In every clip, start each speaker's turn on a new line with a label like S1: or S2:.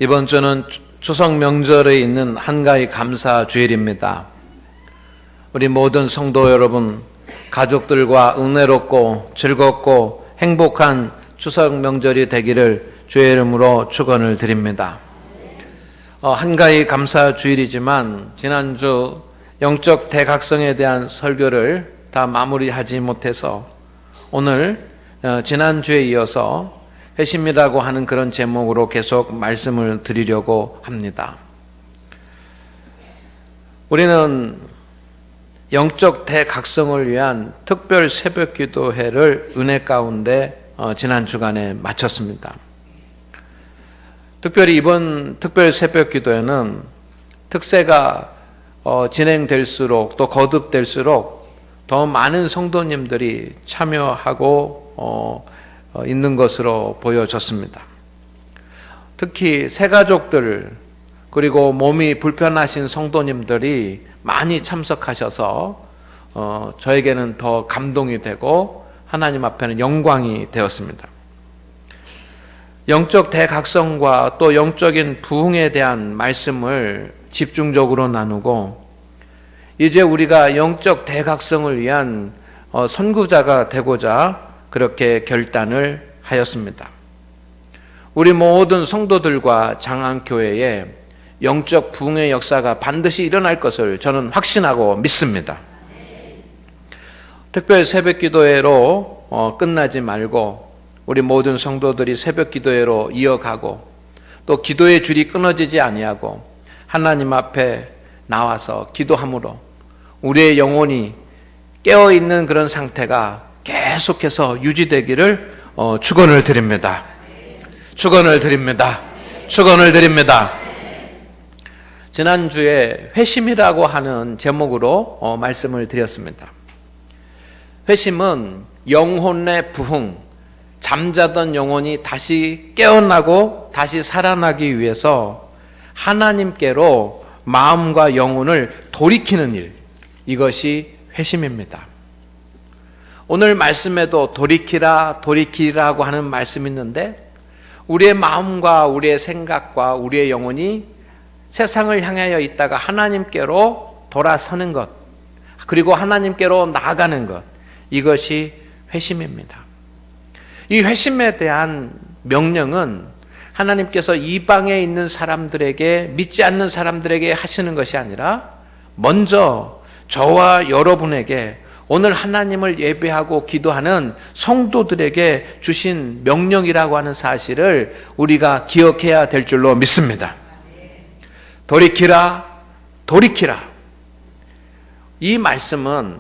S1: 이번 주는 추석 명절에 있는 한가위 감사 주일입니다. 우리 모든 성도 여러분, 가족들과 은혜롭고 즐겁고 행복한 추석 명절이 되기를 주의 이름으로 축원을 드립니다. 한가위 감사 주일이지만 지난주 영적 대각성에 대한 설교를 다 마무리하지 못해서 오늘 지난주에 이어서 회심이라고 하는 그런 제목으로 계속 말씀을 드리려고 합니다. 우리는 영적 대각성을 위한 특별 새벽 기도회를 은혜 가운데 지난 주간에 마쳤습니다. 특별히 이번 특별 새벽 기도회는 특세가 진행될수록 또 거듭될수록 더 많은 성도님들이 참여하고 있는 것으로 보여졌습니다. 특히 새가족들 그리고 몸이 불편하신 성도님들이 많이 참석하셔서 저에게는 더 감동이 되고 하나님 앞에는 영광이 되었습니다. 영적 대각성과 또 영적인 부흥에 대한 말씀을 집중적으로 나누고 이제 우리가 영적 대각성을 위한 선구자가 되고자 그렇게 결단을 하였습니다. 우리 모든 성도들과 장안교회에 영적 부흥의 역사가 반드시 일어날 것을 저는 확신하고 믿습니다. 특별 새벽 기도회로 끝나지 말고 우리 모든 성도들이 새벽 기도회로 이어가고 또 기도의 줄이 끊어지지 아니하고 하나님 앞에 나와서 기도함으로 우리의 영혼이 깨어있는 그런 상태가 계속해서 유지되기를 축원을 드립니다. 축원을 드립니다. 축원을 드립니다. 지난주에 회심이라고 하는 제목으로 말씀을 드렸습니다. 회심은 영혼의 부흥, 잠자던 영혼이 다시 깨어나고 다시 살아나기 위해서 하나님께로 마음과 영혼을 돌이키는 일, 이것이 회심입니다. 오늘 말씀에도 돌이키라고 하는 말씀이 있는데 우리의 마음과 우리의 생각과 우리의 영혼이 세상을 향하여 있다가 하나님께로 돌아서는 것, 그리고 하나님께로 나아가는 것, 이것이 회심입니다. 이 회심에 대한 명령은 하나님께서 이방에 있는 사람들에게, 믿지 않는 사람들에게 하시는 것이 아니라 먼저 저와 여러분에게, 오늘 하나님을 예배하고 기도하는 성도들에게 주신 명령이라고 하는 사실을 우리가 기억해야 될 줄로 믿습니다. 돌이키라, 돌이키라. 이 말씀은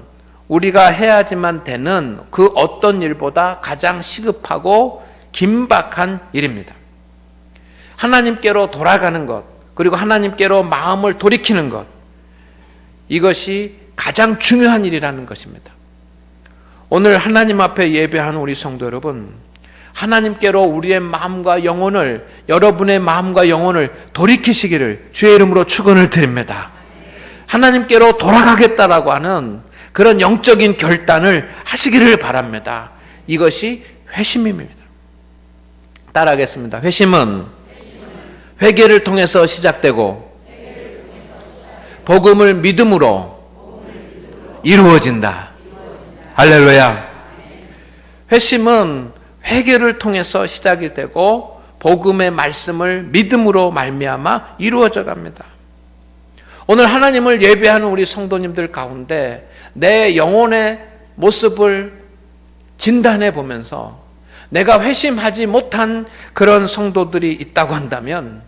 S1: 우리가 해야지만 되는 그 어떤 일보다 가장 시급하고 긴박한 일입니다. 하나님께로 돌아가는 것, 그리고 하나님께로 마음을 돌이키는 것, 이것이 가장 중요한 일이라는 것입니다. 오늘 하나님 앞에 예배하는 우리 성도 여러분, 하나님께로 우리의 마음과 영혼을, 여러분의 마음과 영혼을 돌이키시기를 주의 이름으로 축원을 드립니다. 하나님께로 돌아가겠다라고 하는 그런 영적인 결단을 하시기를 바랍니다. 이것이 회심입니다. 따라하겠습니다. 회심은 회개를 통해서 시작되고 복음을 믿음으로 이루어진다. 할렐루야. 회심은 회개를 통해서 시작이 되고 복음의 말씀을 믿음으로 말미암아 이루어져 갑니다. 오늘 하나님을 예배하는 우리 성도님들 가운데 내 영혼의 모습을 진단해 보면서 내가 회심하지 못한 그런 성도들이 있다고 한다면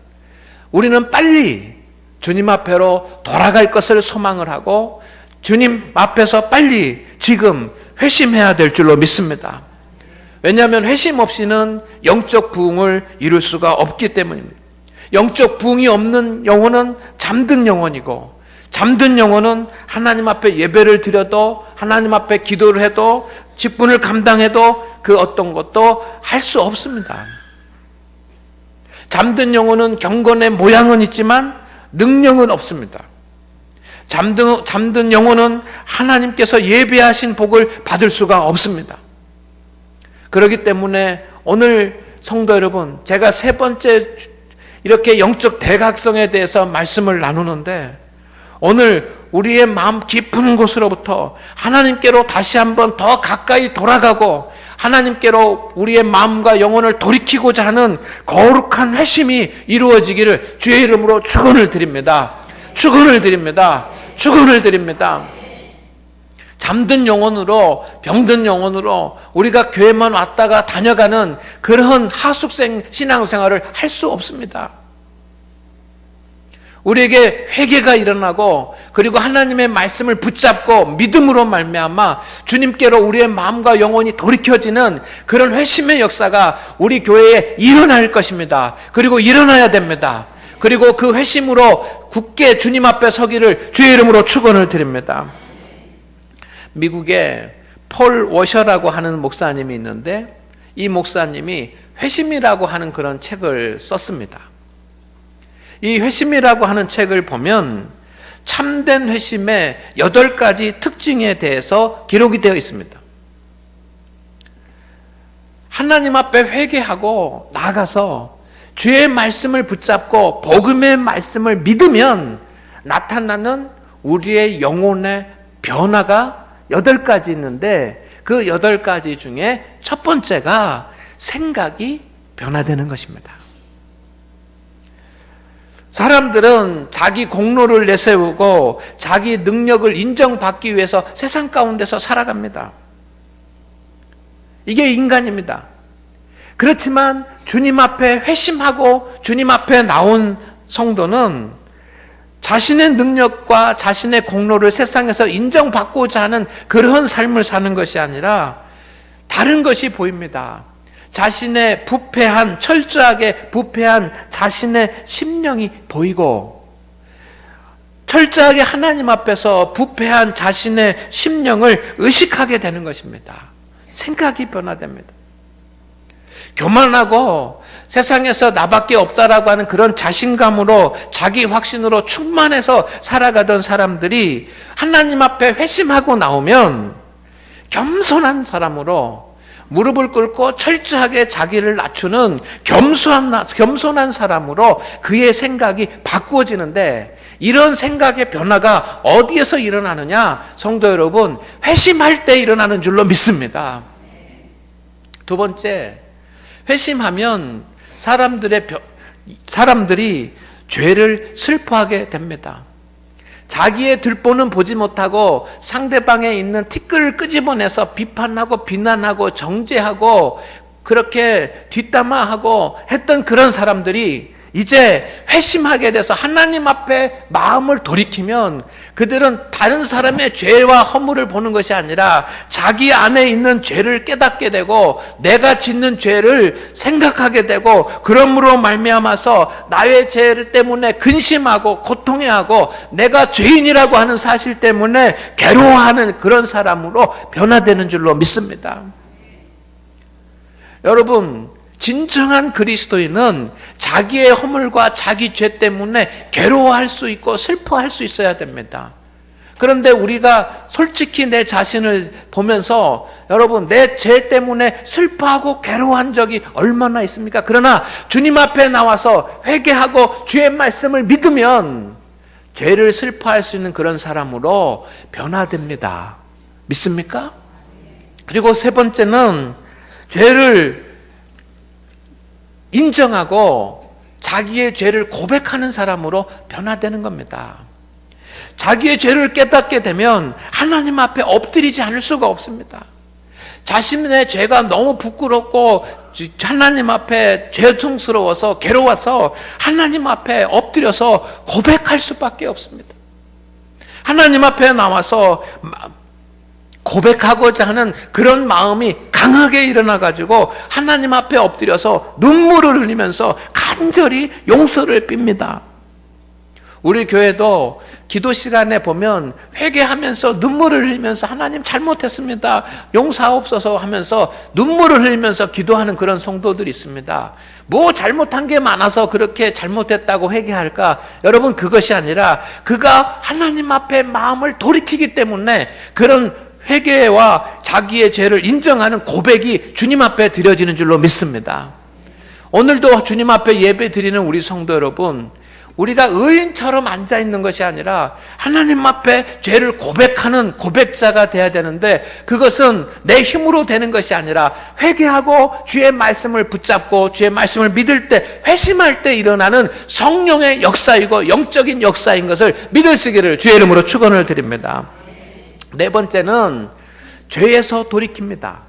S1: 우리는 빨리 주님 앞으로 돌아갈 것을 소망을 하고 주님 앞에서 빨리 지금 회심해야 될 줄로 믿습니다. 왜냐하면 회심 없이는 영적 부흥을 이룰 수가 없기 때문입니다. 영적 부흥이 없는 영혼은 잠든 영혼이고, 잠든 영혼은 하나님 앞에 예배를 드려도, 하나님 앞에 기도를 해도, 직분을 감당해도 그 어떤 것도 할 수 없습니다. 잠든 영혼은 경건의 모양은 있지만 능력은 없습니다. 잠든 영혼은 하나님께서 예배하신 복을 받을 수가 없습니다. 그렇기 때문에 오늘 성도 여러분, 제가 세 번째 이렇게 영적 대각성에 대해서 말씀을 나누는데, 오늘 우리의 마음 깊은 곳으로부터 하나님께로 다시 한번 더 가까이 돌아가고 하나님께로 우리의 마음과 영혼을 돌이키고자 하는 거룩한 회심이 이루어지기를 주의 이름으로 축원을 드립니다. 축원을 드립니다. 축원을 드립니다. 잠든 영혼으로, 병든 영혼으로 우리가 교회만 왔다가 다녀가는 그런 하숙생 신앙생활을 할 수 없습니다. 우리에게 회개가 일어나고, 그리고 하나님의 말씀을 붙잡고 믿음으로 말미암아 주님께로 우리의 마음과 영혼이 돌이켜지는 그런 회심의 역사가 우리 교회에 일어날 것입니다. 그리고 일어나야 됩니다. 그리고 그 회심으로 굳게 주님 앞에 서기를 주의 이름으로 축원을 드립니다. 미국에 폴 워셔라고 하는 목사님이 있는데, 이 목사님이 회심이라고 하는 그런 책을 썼습니다. 이 회심이라고 하는 책을 보면 참된 회심의 8가지 특징에 대해서 기록이 되어 있습니다. 하나님 앞에 회개하고 나아가서 주의 말씀을 붙잡고 복음의 말씀을 믿으면 나타나는 우리의 영혼의 변화가 8가지 있는데, 그 8가지 중에 첫 번째가 생각이 변화되는 것입니다. 사람들은 자기 공로를 내세우고 자기 능력을 인정받기 위해서 세상 가운데서 살아갑니다. 이게 인간입니다. 그렇지만 주님 앞에 회심하고 주님 앞에 나온 성도는 자신의 능력과 자신의 공로를 세상에서 인정받고자 하는 그런 삶을 사는 것이 아니라 다른 것이 보입니다. 자신의 부패한, 철저하게 부패한 자신의 심령이 보이고, 철저하게 하나님 앞에서 부패한 자신의 심령을 의식하게 되는 것입니다. 생각이 변화됩니다. 교만하고 세상에서 나밖에 없다라고 하는 그런 자신감으로, 자기 확신으로 충만해서 살아가던 사람들이 하나님 앞에 회심하고 나오면 겸손한 사람으로, 무릎을 꿇고 철저하게 자기를 낮추는 겸손한 사람으로 그의 생각이 바꾸어지는데, 이런 생각의 변화가 어디에서 일어나느냐? 성도 여러분, 회심할 때 일어나는 줄로 믿습니다. 두 번째, 회심하면 사람들이 죄를 슬퍼하게 됩니다. 자기의 들보는 보지 못하고 상대방에 있는 티끌을 끄집어내서 비판하고 비난하고 정죄하고 그렇게 뒷담화하고 했던 그런 사람들이 이제 회심하게 돼서 하나님 앞에 마음을 돌이키면 그들은 다른 사람의 죄와 허물을 보는 것이 아니라 자기 안에 있는 죄를 깨닫게 되고 내가 짓는 죄를 생각하게 되고, 그러므로 말미암아서 나의 죄 때문에 근심하고 고통해하고 내가 죄인이라고 하는 사실 때문에 괴로워하는 그런 사람으로 변화되는 줄로 믿습니다. 여러분, 진정한 그리스도인은 자기의 허물과 자기 죄 때문에 괴로워할 수 있고 슬퍼할 수 있어야 됩니다. 그런데 우리가 솔직히 내 자신을 보면서, 여러분, 내 죄 때문에 슬퍼하고 괴로워한 적이 얼마나 있습니까? 그러나 주님 앞에 나와서 회개하고 주의 말씀을 믿으면 죄를 슬퍼할 수 있는 그런 사람으로 변화됩니다. 믿습니까? 그리고 세 번째는 죄를 인정하고 자기의 죄를 고백하는 사람으로 변화되는 겁니다. 자기의 죄를 깨닫게 되면 하나님 앞에 엎드리지 않을 수가 없습니다. 자신의 죄가 너무 부끄럽고 하나님 앞에 죄송스러워서 괴로워서 하나님 앞에 엎드려서 고백할 수밖에 없습니다. 하나님 앞에 나와서 고백하고자 하는 그런 마음이 강하게 일어나가지고 하나님 앞에 엎드려서 눈물을 흘리면서 간절히 용서를 빕니다. 우리 교회도 기도 시간에 보면 회개하면서 눈물을 흘리면서 하나님 잘못했습니다, 용서하옵소서 하면서 눈물을 흘리면서 기도하는 그런 성도들이 있습니다. 뭐 잘못한 게 많아서 그렇게 잘못했다고 회개할까? 여러분, 그것이 아니라 그가 하나님 앞에 마음을 돌이키기 때문에 그런 회개와 자기의 죄를 인정하는 고백이 주님 앞에 드려지는 줄로 믿습니다. 오늘도 주님 앞에 예배 드리는 우리 성도 여러분, 우리가 의인처럼 앉아 있는 것이 아니라 하나님 앞에 죄를 고백하는 고백자가 돼야 되는데, 그것은 내 힘으로 되는 것이 아니라 회개하고 주의 말씀을 붙잡고 주의 말씀을 믿을 때, 회심할 때 일어나는 성령의 역사이고 영적인 역사인 것을 믿으시기를 주의 이름으로 축원을 드립니다. 네 번째는 죄에서 돌이킵니다.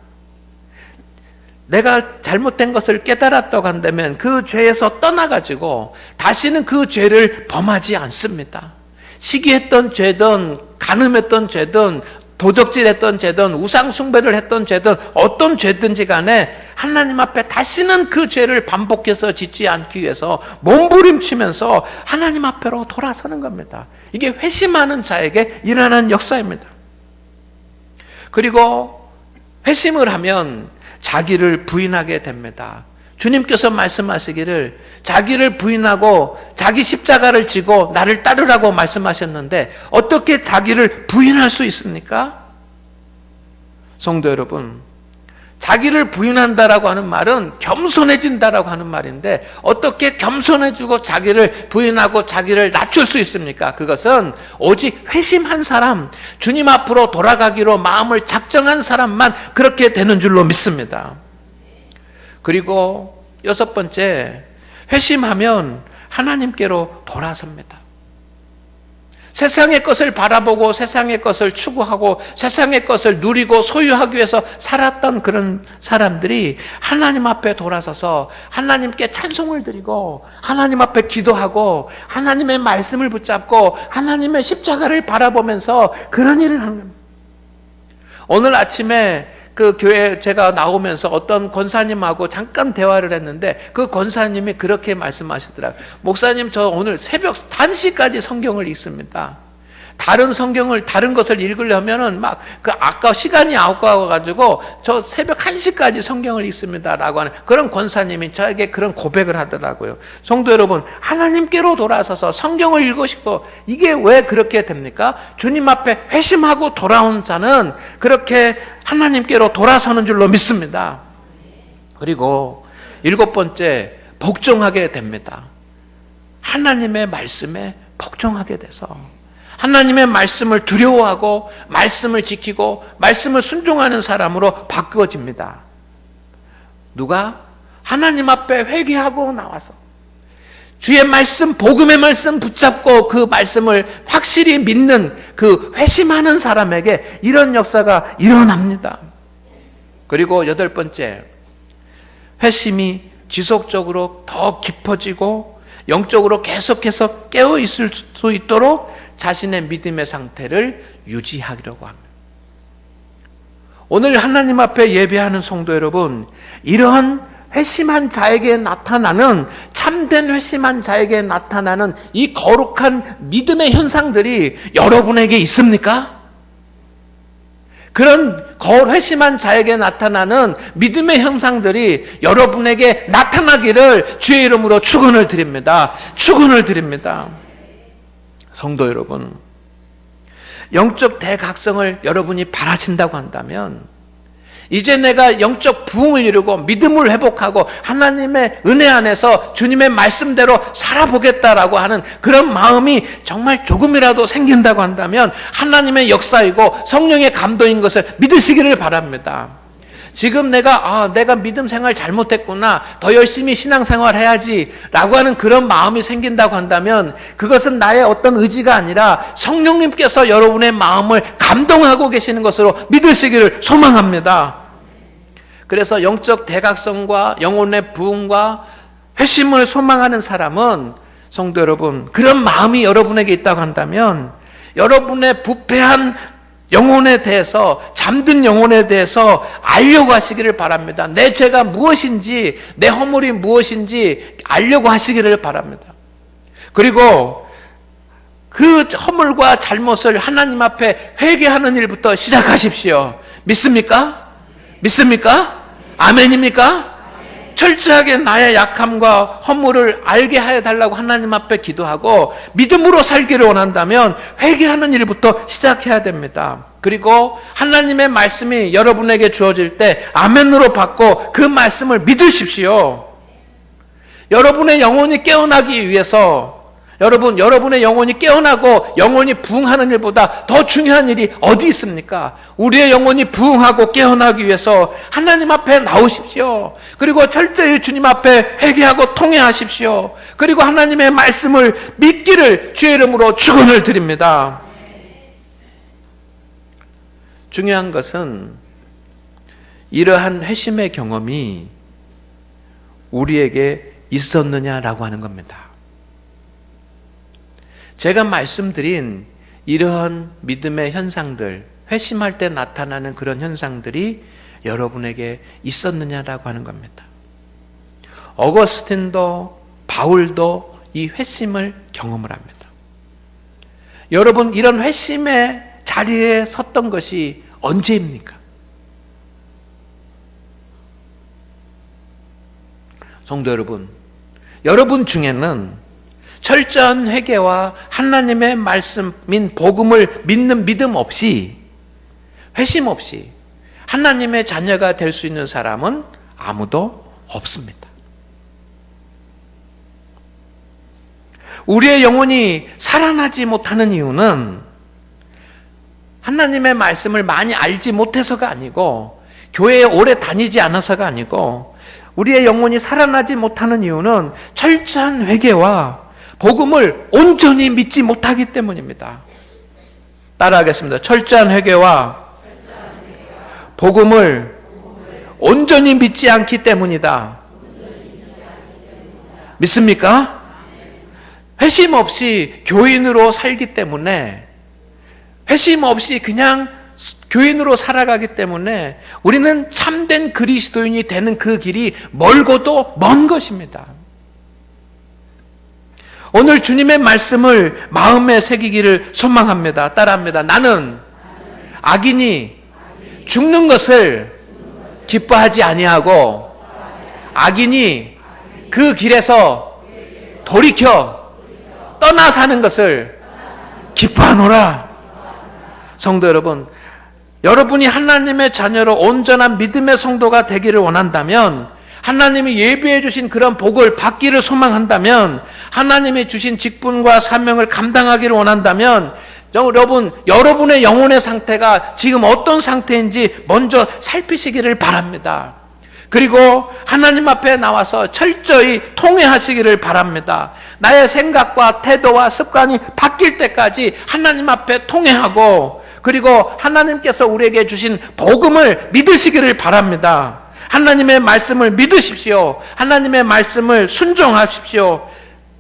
S1: 내가 잘못된 것을 깨달았다고 한다면 그 죄에서 떠나가지고 다시는 그 죄를 범하지 않습니다. 시기했던 죄든 간음했던 죄든 도적질했던 죄든 우상숭배를 했던 죄든 어떤 죄든지 간에 하나님 앞에 다시는 그 죄를 반복해서 짓지 않기 위해서 몸부림치면서 하나님 앞으로 돌아서는 겁니다. 이게 회심하는 자에게 일어나는 역사입니다. 그리고 회심을 하면 자기를 부인하게 됩니다. 주님께서 말씀하시기를 자기를 부인하고 자기 십자가를 지고 나를 따르라고 말씀하셨는데 어떻게 자기를 부인할 수 있습니까? 성도 여러분, 자기를 부인한다라고 하는 말은 겸손해진다라고 하는 말인데 어떻게 겸손해지고 자기를 부인하고 자기를 낮출 수 있습니까? 그것은 오직 회심한 사람, 주님 앞으로 돌아가기로 마음을 작정한 사람만 그렇게 되는 줄로 믿습니다. 그리고 여섯 번째, 회심하면 하나님께로 돌아섭니다. 세상의 것을 바라보고 세상의 것을 추구하고 세상의 것을 누리고 소유하기 위해서 살았던 그런 사람들이 하나님 앞에 돌아서서 하나님께 찬송을 드리고 하나님 앞에 기도하고 하나님의 말씀을 붙잡고 하나님의 십자가를 바라보면서 그런 일을 하는 겁니다. 오늘 아침에 그 교회 제가 나오면서 어떤 권사님하고 잠깐 대화를 했는데 그 권사님이 그렇게 말씀하시더라고요. 목사님, 저 오늘 새벽 1시까지 성경을 읽습니다. 다른 것을 읽으려면은 아까 시간이 아까워가지고 저 새벽 1시까지 성경을 읽습니다라고 하는 그런 권사님이 저에게 그런 고백을 하더라고요. 성도 여러분, 하나님께로 돌아서서 성경을 읽으시고 이게 왜 그렇게 됩니까? 주님 앞에 회심하고 돌아온 자는 그렇게 하나님께로 돌아서는 줄로 믿습니다. 그리고 일곱 번째, 복종하게 됩니다. 하나님의 말씀에 복종하게 돼서 하나님의 말씀을 두려워하고 말씀을 지키고 말씀을 순종하는 사람으로 바꾸어집니다. 누가? 하나님 앞에 회개하고 나와서 주의 말씀, 복음의 말씀 붙잡고 그 말씀을 확실히 믿는 그 회심하는 사람에게 이런 역사가 일어납니다. 그리고 여덟 번째, 회심이 지속적으로 더 깊어지고 영적으로 계속해서 깨어 있을 수 있도록 자신의 믿음의 상태를 유지하려고 합니다. 오늘 하나님 앞에 예배하는 성도 여러분, 이러한 회심한 자에게 나타나는, 참된 회심한 자에게 나타나는 이 거룩한 믿음의 현상들이 여러분에게 있습니까? 그런 회심한 자에게 나타나는 믿음의 형상들이 여러분에게 나타나기를 주의 이름으로 축원을 드립니다. 축원을 드립니다. 성도 여러분, 영적 대각성을 여러분이 바라신다고 한다면 이제 내가 영적 부흥을 이루고 믿음을 회복하고 하나님의 은혜 안에서 주님의 말씀대로 살아보겠다라고 하는 그런 마음이 정말 조금이라도 생긴다고 한다면 하나님의 역사이고 성령의 감동인 것을 믿으시기를 바랍니다. 지금 내가 믿음 생활 잘못했구나, 더 열심히 신앙생활 해야지 라고 하는 그런 마음이 생긴다고 한다면 그것은 나의 어떤 의지가 아니라 성령님께서 여러분의 마음을 감동하고 계시는 것으로 믿으시기를 소망합니다. 그래서 영적 대각성과 영혼의 부흥과 회심을 소망하는 사람은, 성도 여러분, 그런 마음이 여러분에게 있다고 한다면 여러분의 부패한 영혼에 대해서, 잠든 영혼에 대해서 알려고 하시기를 바랍니다. 내 죄가 무엇인지, 내 허물이 무엇인지 알려고 하시기를 바랍니다. 그리고 그 허물과 잘못을 하나님 앞에 회개하는 일부터 시작하십시오. 믿습니까? 믿습니까? 아멘입니까? 철저하게 나의 약함과 허물을 알게 해달라고 하나님 앞에 기도하고 믿음으로 살기를 원한다면 회개하는 일부터 시작해야 됩니다. 그리고 하나님의 말씀이 여러분에게 주어질 때 아멘으로 받고 그 말씀을 믿으십시오. 여러분의 영혼이 깨어나기 위해서 여러분의 영혼이 깨어나고 영혼이 부흥하는 일보다 더 중요한 일이 어디 있습니까? 우리의 영혼이 부흥하고 깨어나기 위해서 하나님 앞에 나오십시오. 그리고 철저히 주님 앞에 회개하고 통회하십시오. 그리고 하나님의 말씀을 믿기를 주의 이름으로 축원을 드립니다. 중요한 것은 이러한 회심의 경험이 우리에게 있었느냐라고 하는 겁니다. 제가 말씀드린 이러한 믿음의 현상들, 회심할 때 나타나는 그런 현상들이 여러분에게 있었느냐라고 하는 겁니다. 어거스틴도 바울도 이 회심을 경험을 합니다. 여러분, 이런 회심의 자리에 섰던 것이 언제입니까? 성도 여러분 중에는 철저한 회개와 하나님의 말씀인 복음을 믿는 믿음 없이, 회심 없이 하나님의 자녀가 될 수 있는 사람은 아무도 없습니다. 우리의 영혼이 살아나지 못하는 이유는 하나님의 말씀을 많이 알지 못해서가 아니고, 교회에 오래 다니지 않아서가 아니고, 우리의 영혼이 살아나지 못하는 이유는 철저한 회개와 복음을 온전히 믿지 못하기 때문입니다. 따라하겠습니다. 철저한 회개와 복음을 온전히 믿지 않기 때문이다. 믿습니까? 회심 없이 교인으로 살기 때문에, 회심 없이 그냥 교인으로 살아가기 때문에 우리는 참된 그리스도인이 되는 그 길이 멀고도 먼 것입니다. 오늘 주님의 말씀을 마음에 새기기를 소망합니다. 따라합니다. 나는 악인이 죽는 것을 기뻐하지 아니하고 악인이 그 길에서 돌이켜 떠나 사는 것을 기뻐하노라. 성도 여러분, 여러분이 하나님의 자녀로 온전한 믿음의 성도가 되기를 원한다면, 하나님이 예비해 주신 그런 복을 받기를 소망한다면, 하나님이 주신 직분과 사명을 감당하기를 원한다면, 여러분의 영혼의 상태가 지금 어떤 상태인지 먼저 살피시기를 바랍니다. 그리고 하나님 앞에 나와서 철저히 통회하시기를 바랍니다. 나의 생각과 태도와 습관이 바뀔 때까지 하나님 앞에 통회하고, 그리고 하나님께서 우리에게 주신 복음을 믿으시기를 바랍니다. 하나님의 말씀을 믿으십시오. 하나님의 말씀을 순종하십시오.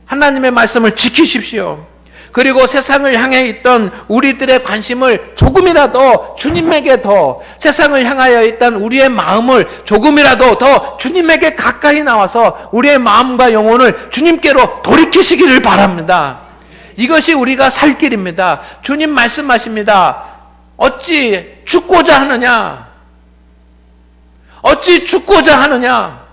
S1: 하나님의 말씀을 지키십시오. 그리고 세상을 향해 있던 우리들의 관심을 조금이라도 주님에게 더, 세상을 향하여 있던 우리의 마음을 조금이라도 더 주님에게 가까이 나와서 우리의 마음과 영혼을 주님께로 돌이키시기를 바랍니다. 이것이 우리가 살 길입니다. 주님 말씀하십니다. 어찌 죽고자 하느냐? 어찌 죽고자 하느냐?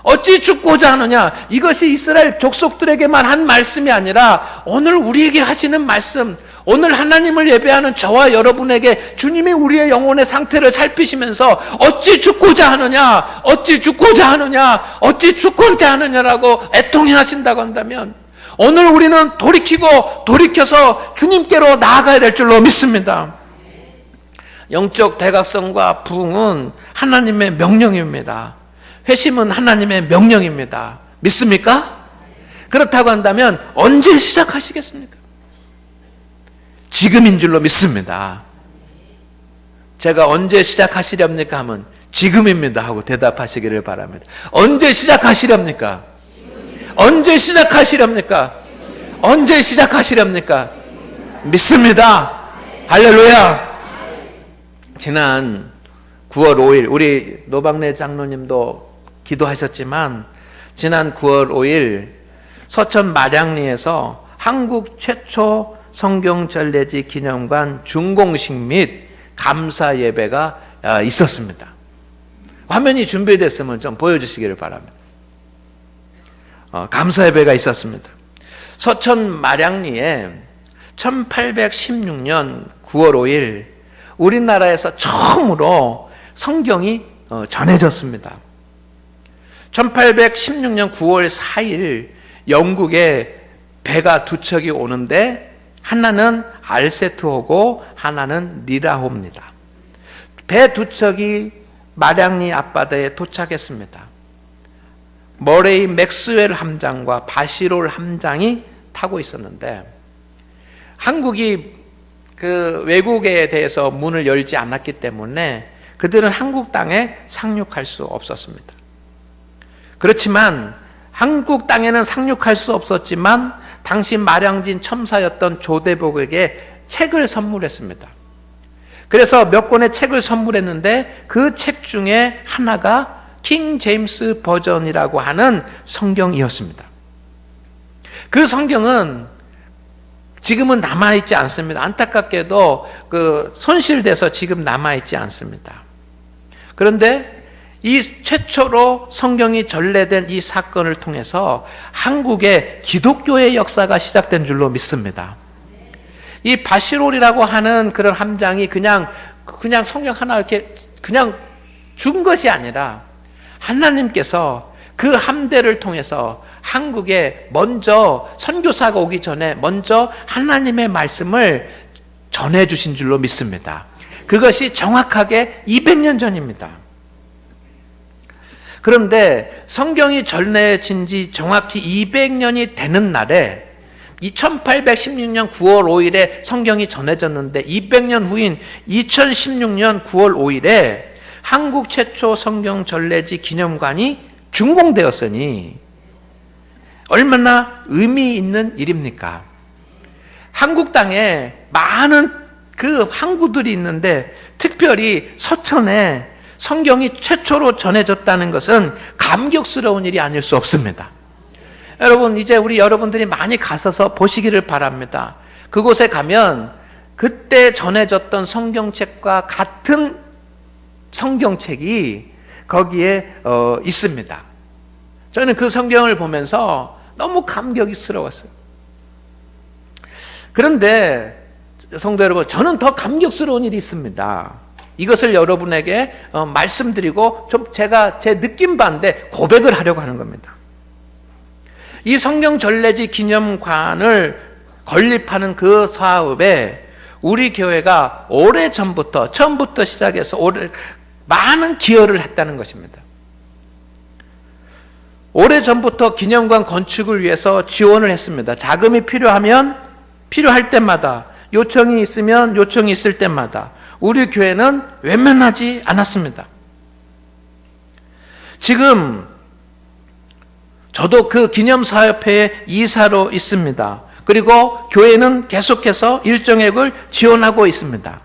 S1: 어찌 죽고자 하느냐? 이것이 이스라엘 족속들에게만 한 말씀이 아니라 오늘 우리에게 하시는 말씀, 오늘 하나님을 예배하는 저와 여러분에게 주님이 우리의 영혼의 상태를 살피시면서 어찌 죽고자 하느냐? 어찌 죽고자 하느냐? 어찌 죽고자 하느냐라고 애통해 하신다고 한다면, 오늘 우리는 돌이켜서 주님께로 나아가야 될 줄로 믿습니다. 영적 대각성과 부흥은 하나님의 명령입니다. 회심은 하나님의 명령입니다. 믿습니까? 그렇다고 한다면 언제 시작하시겠습니까? 지금인 줄로 믿습니다. 제가 언제 시작하시렵니까 하면 지금입니다 하고 대답하시기를 바랍니다. 언제 시작하시렵니까? 언제 시작하시렵니까? 언제 시작하시렵니까? 믿습니다. 할렐루야. 지난 9월 5일 우리 노박래 장로님도 기도하셨지만, 지난 9월 5일 서천 마량리에서 한국 최초 성경전례지 기념관 준공식 및 감사 예배가 있었습니다. 화면이 준비됐으면 좀 보여주시기를 바랍니다. 감사 예배가 있었습니다. 서천 마량리에 1816년 9월 5일 우리나라에서 처음으로 성경이 전해졌습니다. 1816년 9월 4일 영국에 배가 두 척이 오는데 하나는 알세트호고 하나는 리라호입니다. 배 두 척이 마량리 앞바다에 도착했습니다. 머레이 맥스웰 함장과 바시롤 함장이 타고 있었는데 한국이 그 외국에 대해서 문을 열지 않았기 때문에 그들은 한국 땅에 상륙할 수 없었습니다. 그렇지만 한국 땅에는 상륙할 수 없었지만 당시 마량진 첨사였던 조대복에게 책을 선물했습니다. 그래서 몇 권의 책을 선물했는데 그 책 중에 하나가 킹 제임스 버전이라고 하는 성경이었습니다. 그 성경은 지금은 남아있지 않습니다. 안타깝게도 그 손실돼서 지금 남아있지 않습니다. 그런데 이 최초로 성경이 전래된 이 사건을 통해서 한국의 기독교의 역사가 시작된 줄로 믿습니다. 이 바시롤이라고 하는 그런 함장이 그냥 성경 하나 이렇게 그냥 준 것이 아니라 하나님께서 그 함대를 통해서 한국에 먼저 선교사가 오기 전에 먼저 하나님의 말씀을 전해주신 줄로 믿습니다. 그것이 정확하게 200년 전입니다. 그런데 성경이 전해진 지 정확히 200년이 되는 날에 1816년 9월 5일에 성경이 전해졌는데 200년 후인 2016년 9월 5일에 한국 최초 성경 전래지 기념관이 준공되었으니 얼마나 의미 있는 일입니까? 한국 땅에 많은 그 항구들이 있는데 특별히 서천에 성경이 최초로 전해졌다는 것은 감격스러운 일이 아닐 수 없습니다. 여러분, 이제 우리 여러분들이 많이 가셔서 보시기를 바랍니다. 그곳에 가면 그때 전해졌던 성경책과 같은 성경책이 거기에 있습니다. 저는 그 성경을 보면서 너무 감격스러웠어요. 그런데 성도 여러분, 저는 더 감격스러운 일이 있습니다. 이것을 여러분에게 말씀드리고 좀 제가 제 느낌 반대 고백을 하려고 하는 겁니다. 이 성경 전래지 기념관을 건립하는 그 사업에 우리 교회가 오래전부터 처음부터 시작해서 많은 기여를 했다는 것입니다. 오래전부터 기념관 건축을 위해서 지원을 했습니다. 자금이 필요할 때마다 요청이 있으면 요청이 있을 때마다 우리 교회는 외면하지 않았습니다. 지금 저도 그 기념사업회의 이사로 있습니다. 그리고 교회는 계속해서 일정액을 지원하고 있습니다.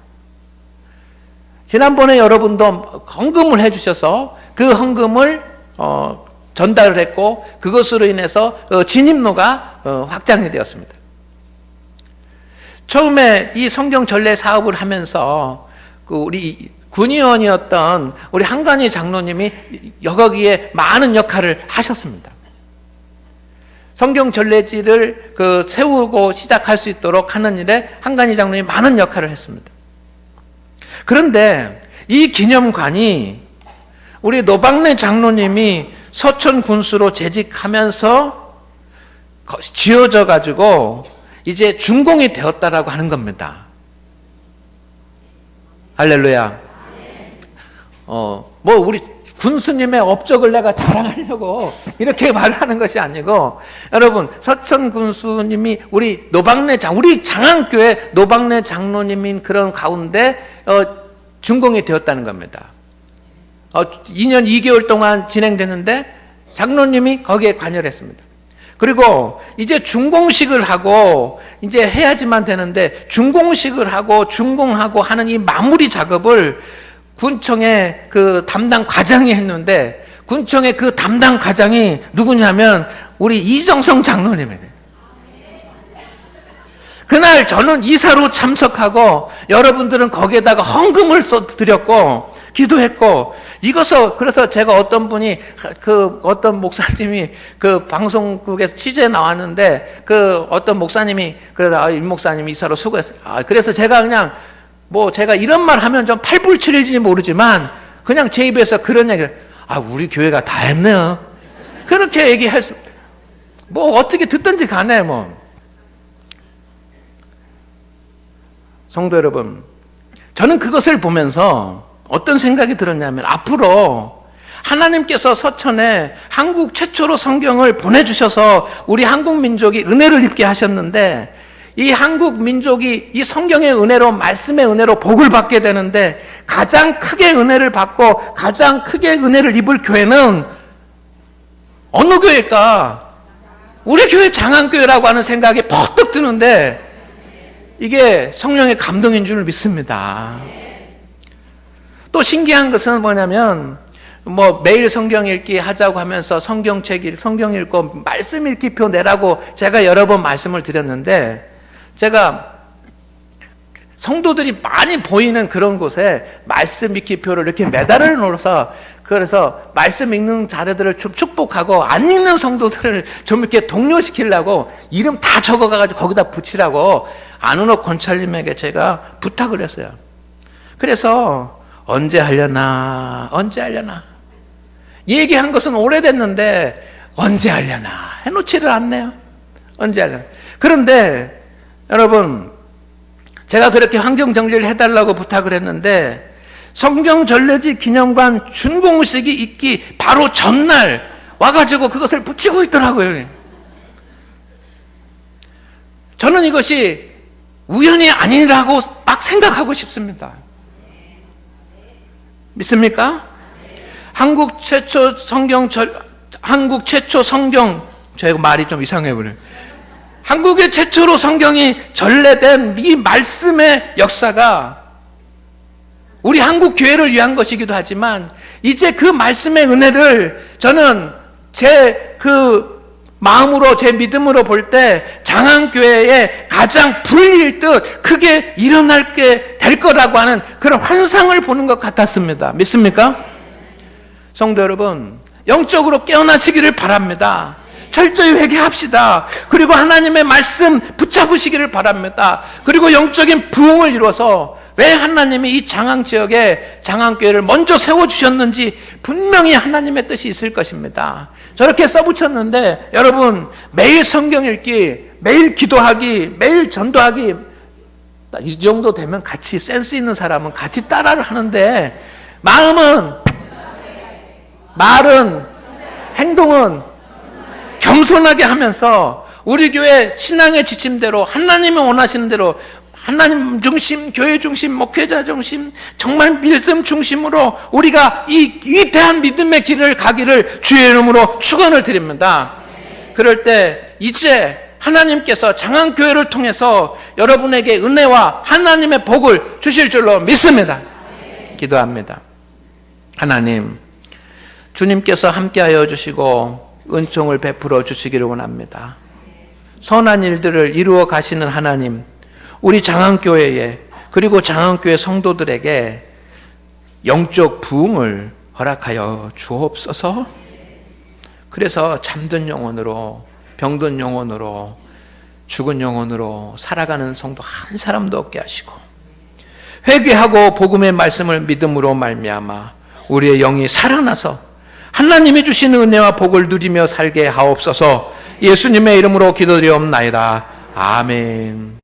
S1: 지난번에 여러분도 헌금을 해주셔서 그 헌금을 전달을 했고 그것으로 인해서 진입로가 확장이 되었습니다. 처음에 이 성경 전래 사업을 하면서 우리 군의원이었던 우리 한간희 장로님이 거기에 많은 역할을 하셨습니다. 성경 전래지를 세우고 시작할 수 있도록 하는 일에 한간희 장로님이 많은 역할을 했습니다. 그런데 이 기념관이 우리 노박래 장로님이 서천 군수로 재직하면서 지어져 가지고 이제 준공이 되었다라고 하는 겁니다. 할렐루야. 우리 군수님의 업적을 내가 자랑하려고 이렇게 말을 하는 것이 아니고, 여러분, 서천 군수님이 우리 장안교회 노박래 장로님인 그런 가운데 준공이 되었다는 겁니다. 2년 2개월 동안 진행됐는데 장로님이 거기에 관여를 했습니다. 그리고 이제 준공식을 하고 이제 해야지만 되는데 준공식을 하고 준공하고 하는 이 마무리 작업을 군청의 그 담당 과장이 했는데 군청의 그 담당 과장이 누구냐면 우리 이정성 장로님이에요. 그날 저는 이사로 참석하고 여러분들은 거기에다가 헌금을 드렸고 기도했고 그래서 제가 어떤 분이 어떤 목사님이 그 방송국에서 취재 나왔는데 어떤 목사님이 그래서 임 목사님이 이사로 수고했어요. 그래서 제가 그냥 제가 이런 말 하면 좀 팔불출일지 모르지만 그냥 제 입에서 그런 얘기 우리 교회가 다 했네요. 그렇게 얘기할 수, 뭐 어떻게 듣든지 간에 뭐. 성도 여러분, 저는 그것을 보면서 어떤 생각이 들었냐면, 앞으로 하나님께서 서천에 한국 최초로 성경을 보내주셔서 우리 한국 민족이 은혜를 입게 하셨는데, 이 한국 민족이 이 성경의 은혜로, 말씀의 은혜로 복을 받게 되는데, 가장 크게 은혜를 받고 가장 크게 은혜를 입을 교회는 어느 교회일까? 우리 교회 장안교회라고 하는 생각이 퍼뜩 드는데, 이게 성령의 감동인 줄 믿습니다. 또 신기한 것은 뭐냐면, 매일 성경 읽기 하자고 하면서 성경 읽고 말씀 읽기표 내라고 제가 여러 번 말씀을 드렸는데, 제가 성도들이 많이 보이는 그런 곳에 말씀 읽기표를 이렇게 매달아 놓아서, 그래서 말씀 읽는 자료들을 좀 축복하고 안 읽는 성도들을 좀 이렇게 독려시키려고 이름 다 적어가지고 거기다 붙이라고 안은옥 권찰님에게 제가 부탁을 했어요. 그래서 언제 하려나 얘기한 것은 오래됐는데 언제 하려나 해놓지를 않네요. 언제 하려나. 그런데 여러분, 제가 그렇게 환경정리를 해달라고 부탁을 했는데, 성경전래지 기념관 준공식이 있기 바로 전날 와가지고 그것을 붙이고 있더라고요. 저는 이것이 우연이 아니라고 막 생각하고 싶습니다. 믿습니까? 한국 최초 성경, 제가 말이 좀 이상해 버려요. 한국의 최초로 성경이 전래된 이 말씀의 역사가 우리 한국 교회를 위한 것이기도 하지만, 이제 그 말씀의 은혜를 저는 제 마음으로, 제 믿음으로 볼 때 장안교회에 가장 불릴 듯 크게 일어날게 될 거라고 하는 그런 환상을 보는 것 같았습니다. 믿습니까? 성도 여러분, 영적으로 깨어나시기를 바랍니다. 철저히 회개합시다. 그리고 하나님의 말씀 붙잡으시기를 바랍니다. 그리고 영적인 부흥을 이루어서, 왜 하나님이 이 장안 지역에 장안교회를 먼저 세워주셨는지 분명히 하나님의 뜻이 있을 것입니다. 저렇게 써붙였는데, 여러분, 매일 성경 읽기, 매일 기도하기, 매일 전도하기, 이 정도 되면 같이, 센스 있는 사람은 같이 따라를 하는데, 말은, 행동은 겸손하게 하면서 우리 교회 신앙의 지침대로, 하나님이 원하시는 대로, 하나님 중심, 교회 중심, 목회자 중심, 정말 믿음 중심으로 우리가 이 위대한 믿음의 길을 가기를 주의 이름으로 축원을 드립니다. 그럴 때 이제 하나님께서 장안교회를 통해서 여러분에게 은혜와 하나님의 복을 주실 줄로 믿습니다. 기도합니다. 하나님, 주님께서 함께하여 주시고 은총을 베풀어 주시기를 원합니다. 선한 일들을 이루어 가시는 하나님, 우리 장안교회에, 그리고 장안교회 성도들에게 영적 부흥을 허락하여 주옵소서. 그래서 잠든 영혼으로, 병든 영혼으로, 죽은 영혼으로 살아가는 성도 한 사람도 없게 하시고, 회개하고 복음의 말씀을 믿음으로 말미암아 우리의 영이 살아나서 하나님이 주시는 은혜와 복을 누리며 살게 하옵소서. 예수님의 이름으로 기도드리옵나이다. 아멘.